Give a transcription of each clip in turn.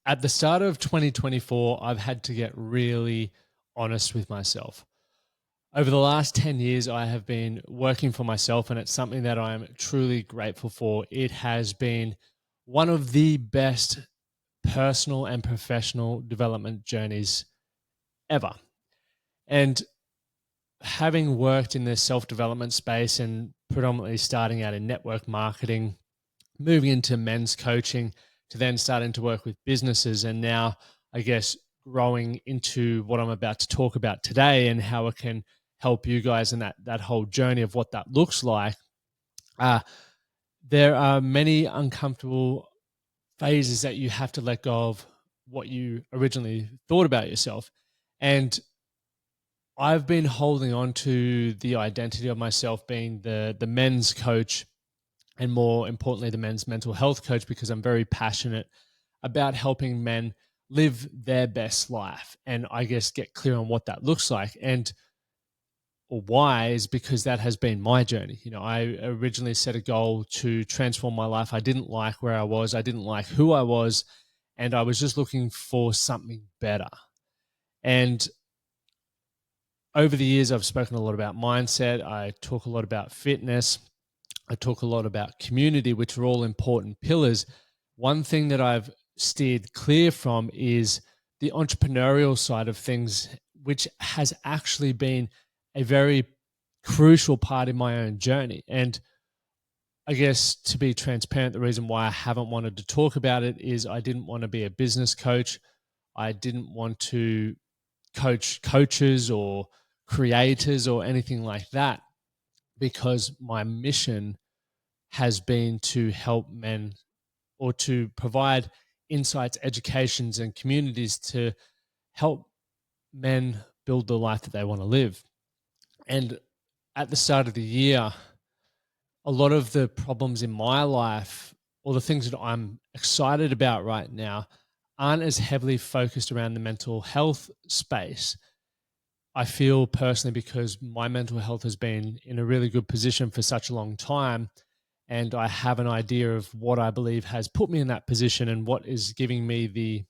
At the start of 2024, I've had to get really honest with myself. Over the last 10 years, I have been working for myself, and it's something that I'm truly grateful for. It has been one of the best personal and professional development journeys ever. And having worked in the self development space and predominantly starting out in network marketing, moving into men's coaching, to then starting to work with businesses, and now I guess growing into what I'm about to talk about today and how it can help you guys in that whole journey of what that looks like. Uh, there are many uncomfortable phases that you have to let go of what you originally thought about yourself. And I've been holding on to the identity of myself being the men's coach, and more importantly, the men's mental health coach, because I'm very passionate about helping men live their best life and I guess get clear on what that looks like. And why is because that has been my journey. I originally set a goal to transform my life. I didn't like where I was, I didn't like who I was, and I was just looking for something better. And over the years, I've spoken a lot about mindset. I talk a lot about fitness. I talk a lot about community, which are all important pillars. One thing that I've steered clear from is the entrepreneurial side of things, which has actually been a very crucial part in my own journey. And I guess to be transparent, the reason why I haven't wanted to talk about it is I didn't want to be a business coach. I didn't want to coach coaches or creators or anything like that, because my mission has been to help men, or to provide insights, educations, and communities to help men build the life that they want to live. And at the start of the year, a lot of the problems in my life, or the things that I'm excited about right now, aren't as heavily focused around the mental health space. I feel personally, because my mental health has been in a really good position for such a long time, and I have an idea of what I believe has put me in that position and what is giving me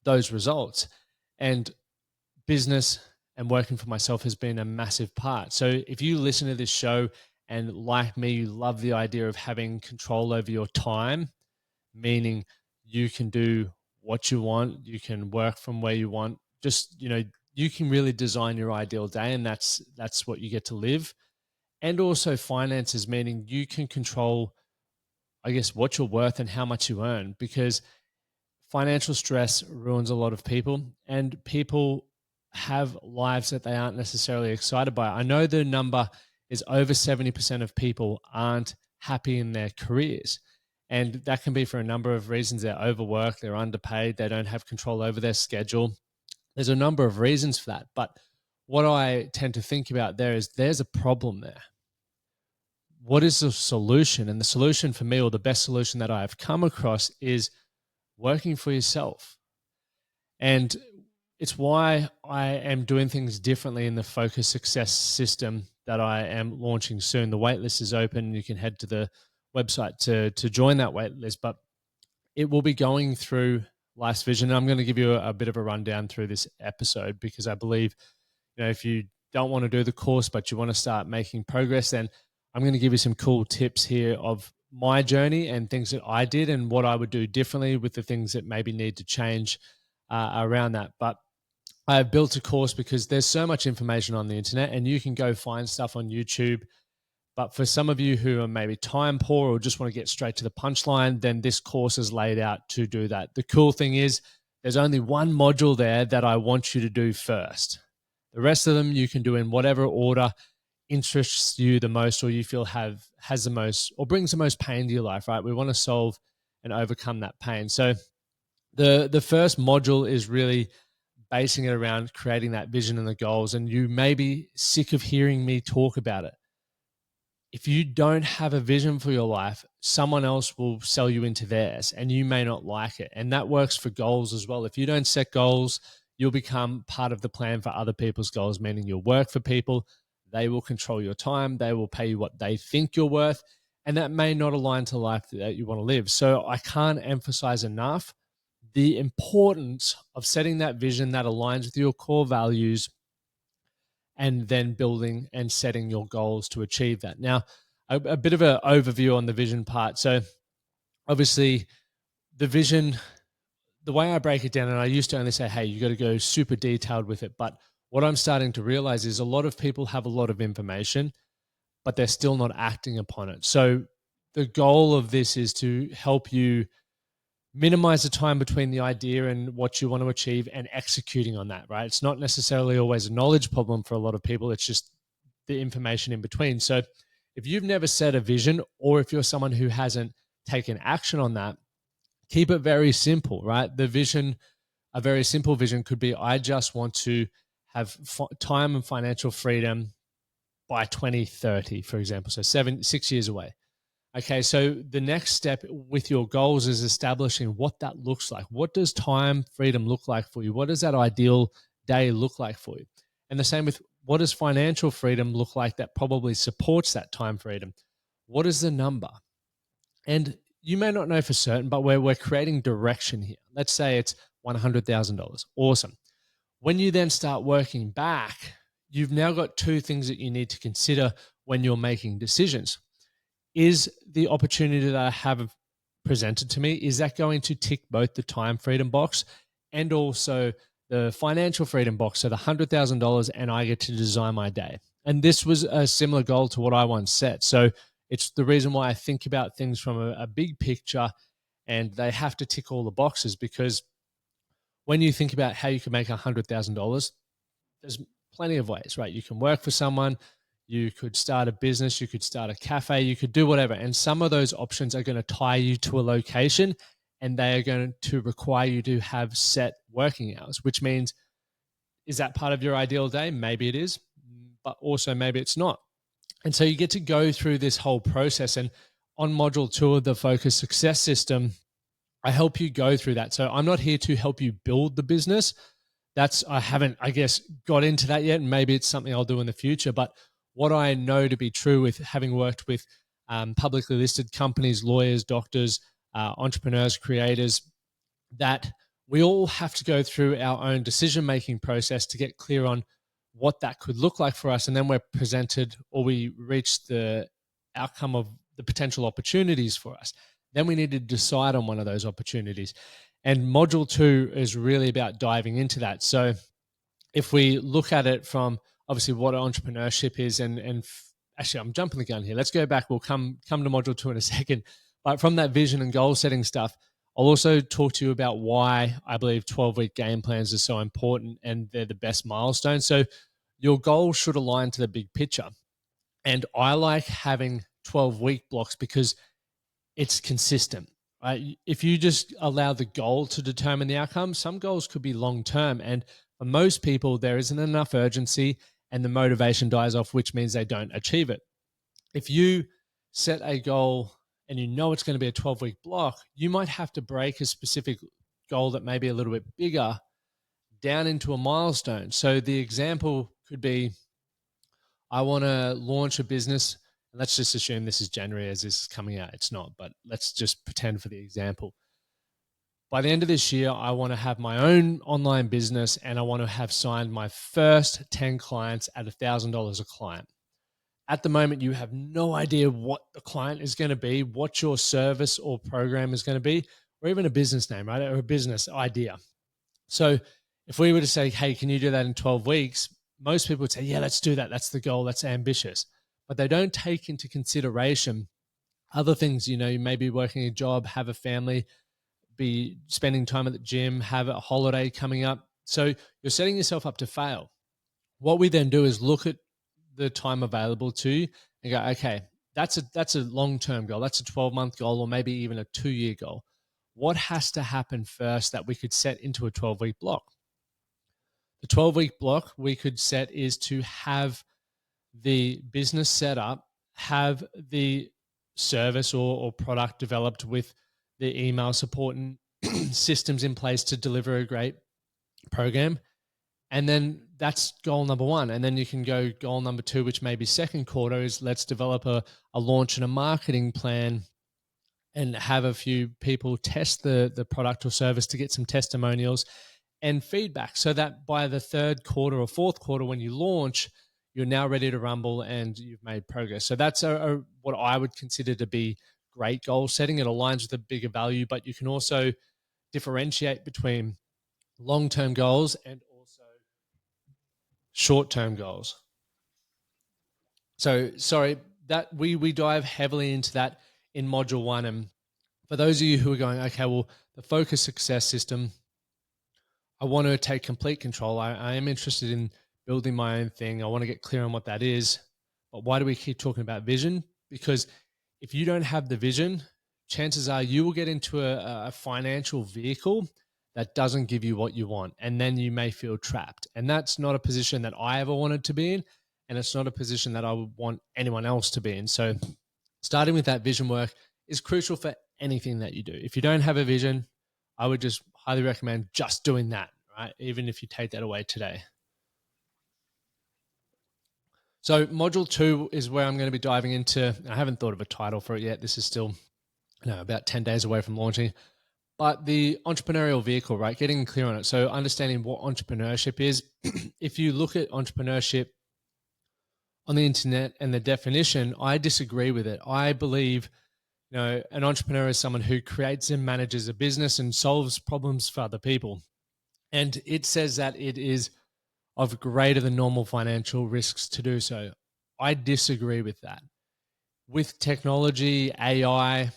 those results. And business and working for myself has been a massive part. So if you listen to this show and, like me, you love the idea of having control over your time, meaning you can do what you want, you can work from where you want, just, you can really design your ideal day, and that's what you get to live. And also finances, meaning you can control, I guess, what you're worth and how much you earn, because financial stress ruins a lot of people, and people have lives that they aren't necessarily excited by. I know the number is over 70% of people aren't happy in their careers. And that can be for a number of reasons. They're overworked, they're underpaid, they don't have control over their schedule. There's a number of reasons for that. But what I tend to think about there is there's a problem there. What is the solution? And the solution for me, or the best solution that I have come across, is working for yourself. And it's why I am doing things differently in the Focus Success system that I am launching soon. The waitlist is open. You can head to the website to join that waitlist, but it will be going through Life's Vision. And I'm going to give you a bit of a rundown through this episode, because I believe, if you don't want to do the course, but you want to start making progress, then I'm going to give you some cool tips here of my journey and things that I did and what I would do differently with the things that maybe need to change around that. But I have built a course because there's so much information on the internet, and you can go find stuff on YouTube. But for some of you who are maybe time poor or just want to get straight to the punchline, then this course is laid out to do that. The cool thing is there's only one module there that I want you to do first. The rest of them you can do in whatever order interests you the most, or you feel has the most, or brings the most pain to your life, right? We want to solve and overcome that pain. So the first module is really basing it around creating that vision and the goals. And you may be sick of hearing me talk about it. If you don't have a vision for your life, someone else will sell you into theirs, and you may not like it. And that works for goals as well. If you don't set goals, you'll become part of the plan for other people's goals, meaning you'll work for people. They will control your time. They will pay you what they think you're worth. And that may not align to the life that you want to live. So I can't emphasize enough the importance of setting that vision that aligns with your core values and then building and setting your goals to achieve that. Now, a bit of an overview on the vision part. So obviously the vision, the way I break it down, and I used to only say, hey, you got to go super detailed with it. But what I'm starting to realize is a lot of people have a lot of information, but they're still not acting upon it. So the goal of this is to help you minimize the time between the idea and what you want to achieve and executing on that, right? It's not necessarily always a knowledge problem for a lot of people. It's just the information in between. So if you've never set a vision, or if you're someone who hasn't taken action on that, keep it very simple, right? The vision, a very simple vision could be, I just want to have time and financial freedom by 2030, for example. So 6 years away. Okay, so the next step with your goals is establishing what that looks like. What does time freedom look like for you? What does that ideal day look like for you? And the same with, what does financial freedom look like that probably supports that time freedom? What is the number? And you may not know for certain, but we're creating direction here. Let's say it's $100,000. Awesome. When you then start working back, you've now got two things that you need to consider when you're making decisions. Is the opportunity that I have presented to me, is that going to tick both the time freedom box and also the financial freedom box? So the $100,000 and I get to design my day. And this was a similar goal to what I once set. So it's the reason why I think about things from a big picture, and they have to tick all the boxes, because when you think about how you can make $100,000, there's plenty of ways, right? You can work for someone, you could start a business, you could start a cafe, you could do whatever. And some of those options are going to tie you to a location, and they are going to require you to have set working hours, which means, is that part of your ideal day? Maybe it is, but also maybe it's not. And so you get to go through this whole process. And on module 2 of the Focus Success System, I help you go through that. So I'm not here to help you build the business. I haven't, I guess, got into that yet. And maybe it's something I'll do in the future. But what I know to be true, with having worked with publicly listed companies, lawyers, doctors, entrepreneurs, creators, that we all have to go through our own decision-making process to get clear on what that could look like for us. And then we're presented, or we reach the outcome of the potential opportunities for us. Then we need to decide on one of those opportunities. And module 2 is really about diving into that. So if we look at it from obviously what entrepreneurship is, and actually I'm jumping the gun here. Let's go back. We'll come to module 2 in a second. But from that vision and goal setting stuff, I'll also talk to you about why I believe 12-week game plans are so important, and they're the best milestones. So your goals should align to the big picture. And I like having 12-week blocks because it's consistent. Right? If you just allow the goal to determine the outcome, some goals could be long-term. And for most people, there isn't enough urgency and the motivation dies off, which means they don't achieve it. If you set a goal and you know it's going to be a 12-week block, you might have to break a specific goal that may be a little bit bigger down into a milestone. So the example could be, I want to launch a business. And let's just assume this is January as this is coming out. It's not, but let's just pretend for the example. By the end of this year, I want to have my own online business, and I want to have signed my first 10 clients at $1,000 a client. At the moment, you have no idea what the client is going to be, what your service or program is going to be, or even a business name, right? Or a business idea. So if we were to say, hey, can you do that in 12 weeks? Most people would say, yeah, let's do that. That's the goal. That's ambitious. But they don't take into consideration other things. You know, you may be working a job, have a family, be spending time at the gym, have a holiday coming up. So you're setting yourself up to fail. What we then do is look at the time available to you and go, okay, that's a long-term goal. That's a 12-month goal, or maybe even a 2-year goal. What has to happen first that we could set into a 12-week block? The 12-week block we could set is to have the business set up, have the service or product developed with the email support and systems in place to deliver a great program. And then that's goal number 1. And then you can go goal number 2, which may be second quarter, is let's develop a launch and a marketing plan and have a few people test the product or service to get some testimonials and feedback, so that by the third quarter or fourth quarter, when you launch, you're now ready to rumble and you've made progress. So that's what I would consider to be great goal setting. It aligns with a bigger value, but you can also differentiate between long-term goals and also short-term goals. So sorry, that we dive heavily into that in module 1. And for those of you who are going, okay, well, the focus success system, I want to take complete control. I am interested in building my own thing. I want to get clear on what that is. But why do we keep talking about vision? Because if you don't have the vision, chances are you will get into a financial vehicle that doesn't give you what you want. And then you may feel trapped. And that's not a position that I ever wanted to be in. And it's not a position that I would want anyone else to be in. So starting with that vision work is crucial for anything that you do. If you don't have a vision, I would just highly recommend just doing that, right? Even if you take that away today. So module 2 is where I'm going to be diving into. I haven't thought of a title for it yet. This is still about 10 days away from launching. But the entrepreneurial vehicle, right? Getting clear on it. So understanding what entrepreneurship is. If you look at entrepreneurship on the internet and the definition, I disagree with it. I believe an entrepreneur is someone who creates and manages a business and solves problems for other people. And it says that it is of greater than normal financial risks to do so. I disagree with that. With technology, AI,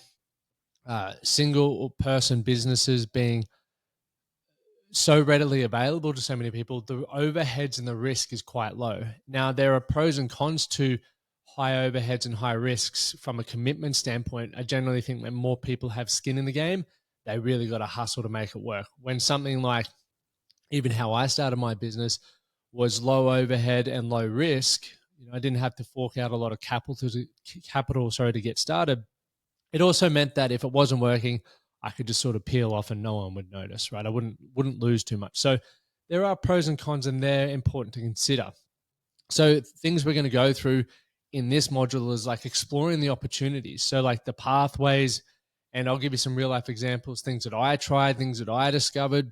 single person businesses being so readily available to so many people, the overheads and the risk is quite low. Now, there are pros and cons to high overheads and high risks. From a commitment standpoint, I generally think when more people have skin in the game, they really got to hustle to make it work. When something like even how I started my business was low overhead and low risk, I didn't have to fork out a lot of capital to get started. It also meant that if it wasn't working, I could just sort of peel off and no one would notice, right? I wouldn't lose too much. So there are pros and cons, and they're important to consider. So things we're going to go through in this module is like exploring the opportunities. So like the pathways, and I'll give you some real life examples, things that I tried, things that I discovered.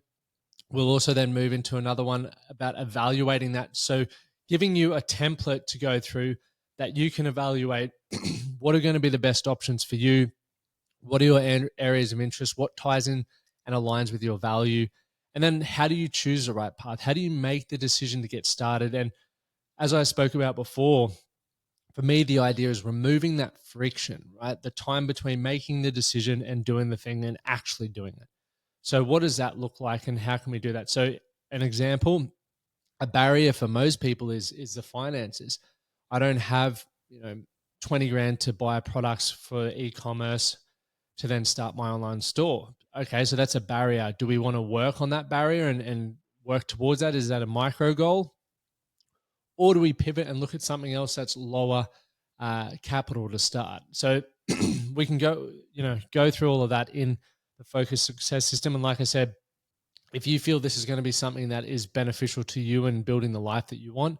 We'll also then move into another one about evaluating that. So giving you a template to go through that you can evaluate what are going to be the best options for you. What are your areas of interest? What ties in and aligns with your value? And then how do you choose the right path? How do you make the decision to get started? And as I spoke about before, for me, the idea is removing that friction, right? The time between making the decision and doing the thing and actually doing it. So what does that look like and how can we do that? So an example, a barrier for most people is the finances. I don't have, 20 grand to buy products for e-commerce to then start my online store. Okay, so that's a barrier. Do we want to work on that barrier and work towards that? Is that a micro goal? Or do we pivot and look at something else that's lower capital to start? So we can go through all of that in the focus success system. And like I said, if you feel this is going to be something that is beneficial to you and building the life that you want,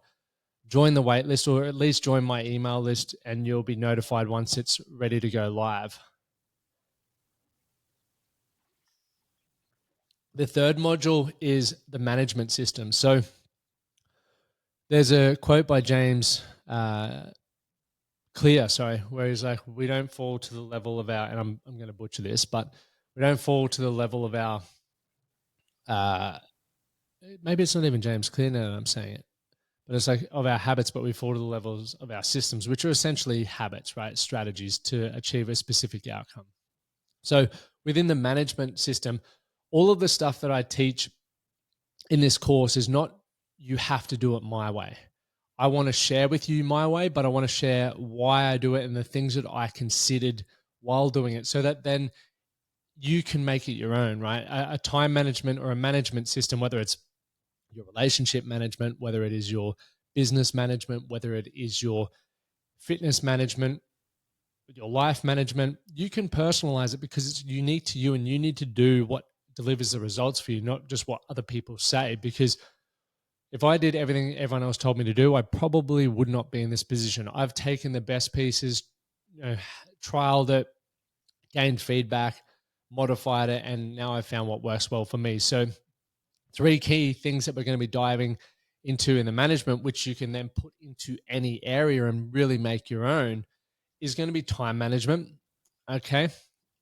join the wait list, or at least join my email list, and you'll be notified once it's ready to go live. The third module is the management system. So there's a quote by James Clear, where he's like, we don't fall to the level of our, and I'm going to butcher this, but we don't fall to the level of our, maybe it's not even James Clear now that I'm saying it, but it's like of our habits, but we fall to the levels of our systems, which are essentially habits, right? Strategies to achieve a specific outcome. So within the management system, all of the stuff that I teach in this course is not, you have to do it my way. I want to share with you my way, but I want to share why I do it and the things that I considered while doing it, so that then you can make it your own, right? A time management or a management system, whether it's your relationship management, whether it is your business management, whether it is your fitness management, your life management, you can personalize it because it's unique to you, and you need to do what delivers the results for you, not just what other people say. Because if I did everything everyone else told me to do, I probably would not be in this position. I've taken the best pieces, trialed it, gained feedback, modified it, and now I've found what works well for me. So 3 key things that we're going to be diving into in the management, which you can then put into any area and really make your own, is going to be time management, okay,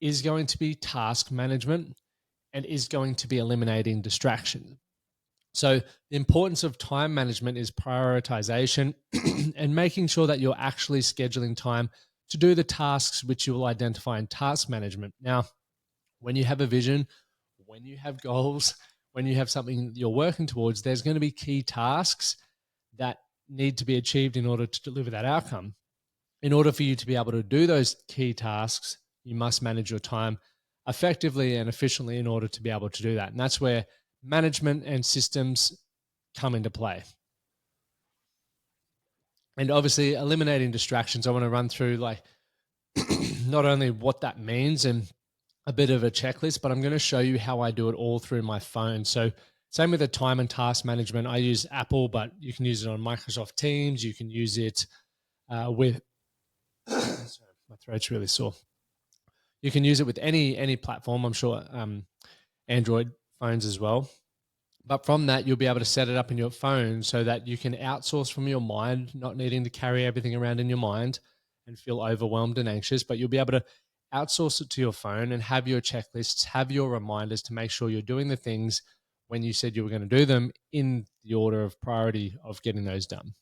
is going to be task management, and is going to be eliminating distraction. So the importance of time management is prioritization and making sure that you're actually scheduling time to do the tasks which you will identify in task management. Now, when you have a vision, when you have goals, when you have something you're working towards, there's going to be key tasks that need to be achieved in order to deliver that outcome. In order for you to be able to do those key tasks, you must manage your time effectively and efficiently in order to be able to do that. And that's where management and systems come into play. And obviously, eliminating distractions, I want to run through like not only what that means and a bit of a checklist, but I'm going to show you how I do it all through my phone. So same with the time and task management. I use Apple, but you can use it on Microsoft Teams. You can use it with, sorry, my throat's really sore. You can use it with any platform. I'm sure Android phones as well. But from that, you'll be able to set it up in your phone so that you can outsource from your mind, not needing to carry everything around in your mind and feel overwhelmed and anxious. But you'll be able to outsource it to your phone and have your checklists, have your reminders to make sure you're doing the things when you said you were going to do them in the order of priority of getting those done.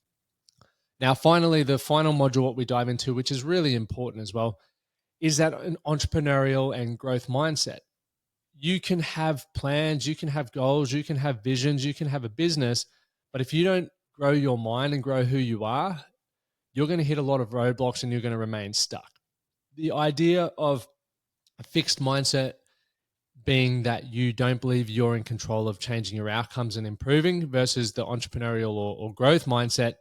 Now, finally, the final module, what we dive into, which is really important as well, is that an entrepreneurial and growth mindset. You can have plans, you can have goals, you can have visions, you can have a business, but if you don't grow your mind and grow who you are, you're going to hit a lot of roadblocks and you're going to remain stuck. The idea of a fixed mindset being that you don't believe you're in control of changing your outcomes and improving versus the entrepreneurial or growth mindset,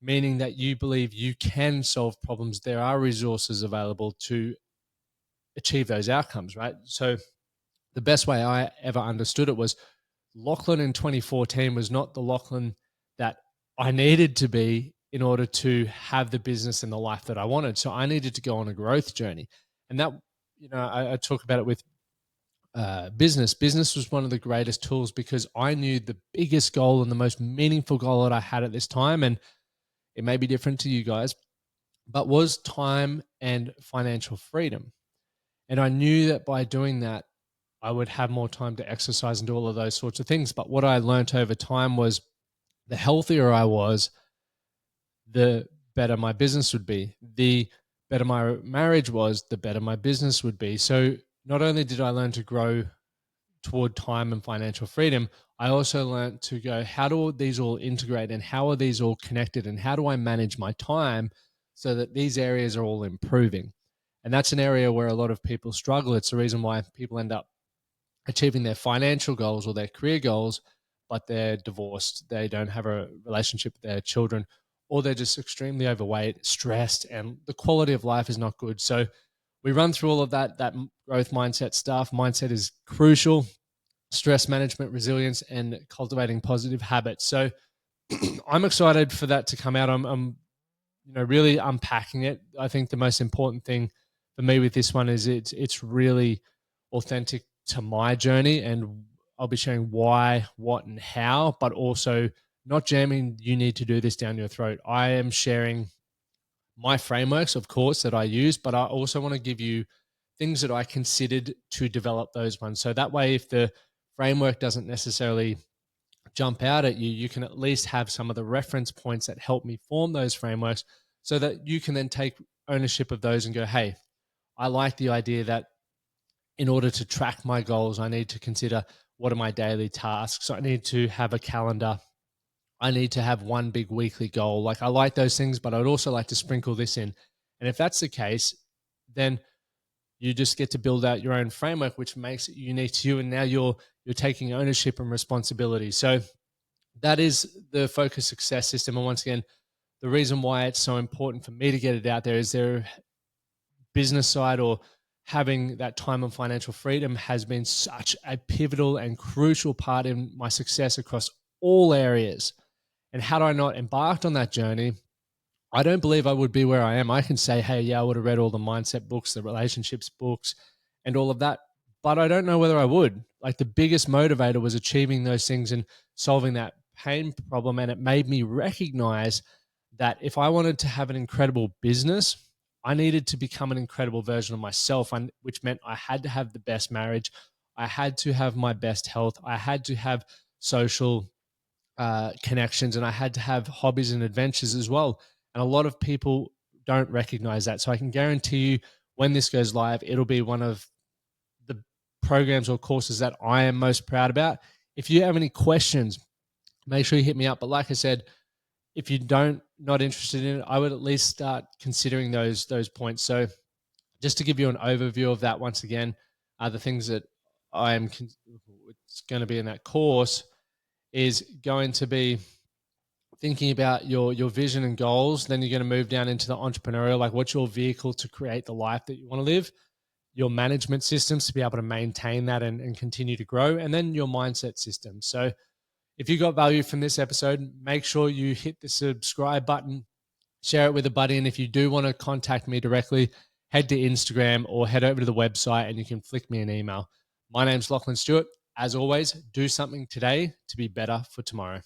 meaning that you believe you can solve problems. There are resources available to achieve those outcomes, right? So the best way I ever understood it was Lachlan in 2014 was not the Lachlan that I needed to be in order to have the business and the life that I wanted. So I needed to go on a growth journey. And that, I talk about it with business. Business was one of the greatest tools because I knew the biggest goal and the most meaningful goal that I had at this time, and it may be different to you guys, but was time and financial freedom. And I knew that by doing that, I would have more time to exercise and do all of those sorts of things. But what I learned over time was the healthier I was, the better my business would be. The better my marriage was, the better my business would be. So not only did I learn to grow toward time and financial freedom, I also learned to go, how do these all integrate and how are these all connected and how do I manage my time so that these areas are all improving? And that's an area where a lot of people struggle. It's the reason why people end up achieving their financial goals or their career goals, but they're divorced, they don't have a relationship with their children, or they're just extremely overweight, stressed, and the quality of life is not good. So we run through all of that growth mindset stuff. Mindset is crucial. Stress management, resilience, and cultivating positive habits. So I'm excited for that to come out. I'm really unpacking it. I think the most important thing for me with this one is it's really authentic to my journey, and I'll be sharing why, what, and how, but also not jamming you need to do this down your throat. I am sharing my frameworks, of course, that I use, but I also want to give you things that I considered to develop those ones. So that way, if the framework doesn't necessarily jump out at you, you can at least have some of the reference points that help me form those frameworks so that you can then take ownership of those and go, hey, I like the idea that in order to track my goals, I need to consider what are my daily tasks. I need to have a calendar. I need to have one big weekly goal. Like I like those things, but I'd also like to sprinkle this in. And if that's the case, then you just get to build out your own framework, which makes it unique to you. And now you're taking ownership and responsibility. So that is the Focus Success System. And once again, the reason why it's so important for me to get it out there is their business side or having that time and financial freedom has been such a pivotal and crucial part in my success across all areas. And had I not embarked on that journey, I don't believe I would be where I am. I can say, hey, yeah, I would have read all the mindset books, the relationships books, and all of that, but I don't know whether I would. Like, the biggest motivator was achieving those things and solving that pain problem. And it made me recognize that if I wanted to have an incredible business, I needed to become an incredible version of myself, which meant I had to have the best marriage. I had to have my best health. I had to have social connections, and I had to have hobbies and adventures as well. And a lot of people don't recognize that. So I can guarantee you, when this goes live, it'll be one of the programs or courses that I am most proud about. If you have any questions, make sure you hit me up. But like I said, if you not interested in it, I would at least start considering those points. So just to give you an overview of that, once again, the things that it's going to be in that course is going to be thinking about your vision and goals. Then you're going to move down into the entrepreneurial, like what's your vehicle to create the life that you want to live, your management systems to be able to maintain that and continue to grow, and then your mindset system. So if you got value from this episode, make sure you hit the subscribe button, share it with a buddy. And if you do want to contact me directly, head to Instagram or head over to the website and you can flick me an email. My name's Lachlan Stuart. As always, do something today to be better for tomorrow.